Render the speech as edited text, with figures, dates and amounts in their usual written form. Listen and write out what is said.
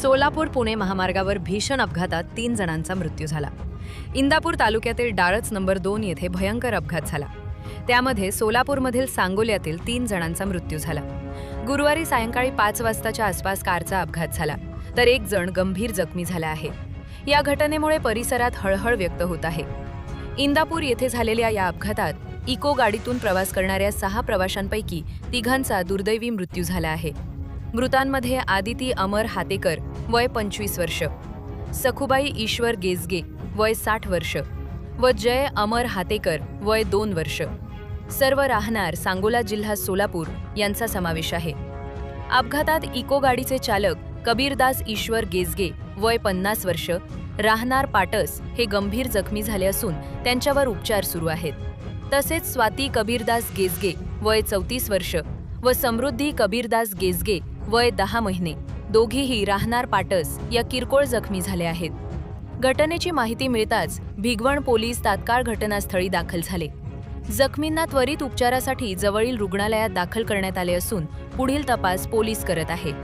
सोलापूर पुणे महामार्गावर भीषण अपघातात 3 जणांचा मृत्यू झाला. इंदापूर तालुक्यातील डाळच नंबर 2 येथे भयंकर अपघात झाला. त्यामध्ये सोलापूरमधील सांगोल्यातील 3 जणांचा मृत्यू झाला. गुरुवारी सायंकाळी 5 वाजताच्या आसपास कारचा अपघात झाला, तर 1 जण गंभीर जखमी झाला आहे. या घटनेमुळे परिसरात हळहळ व्यक्त होत आहे. इंदापूर येथे झालेल्या या अपघातात इको गाडीतून प्रवास करणाऱ्या 6 प्रवाशांपैकी 3घांचा दुर्दैवी मृत्यू झाला आहे. मृतांमध्ये आदिती अमर हातेकर वय 25 वर्ष, सखुबाई ईश्वर गेजगे वय 60 वर्ष व जय अमर हातेकर वय 2 वर्ष, सर्व राहणार सांगोला जिल्हा सोलापूर यांचा समावेश आहे. अपघातात इको गाडीचे चालक कबीरदास ईश्वर गेजगे वय 50 वर्ष, राहणार पाटस हे गंभीर जखमी झाले असून त्यांच्यावर उपचार सुरू आहेत. तसेच स्वाती कबीरदास गेजगे वय 34 वर्ष व समृद्धी कबीरदास गेजगे वय 10 महिने दोघीही राहणार पाटस या किरकोळ जखमी झाले आहेत. घटनेची माहिती मिळताच भिगवण पोलीस तात्काळ घटनास्थळी दाखल झाले. जखमींना त्वरित उपचारासाठी जवळील रुग्णालयात दाखल करण्यात आले असून पुढील तपास पोलीस करत आहेत.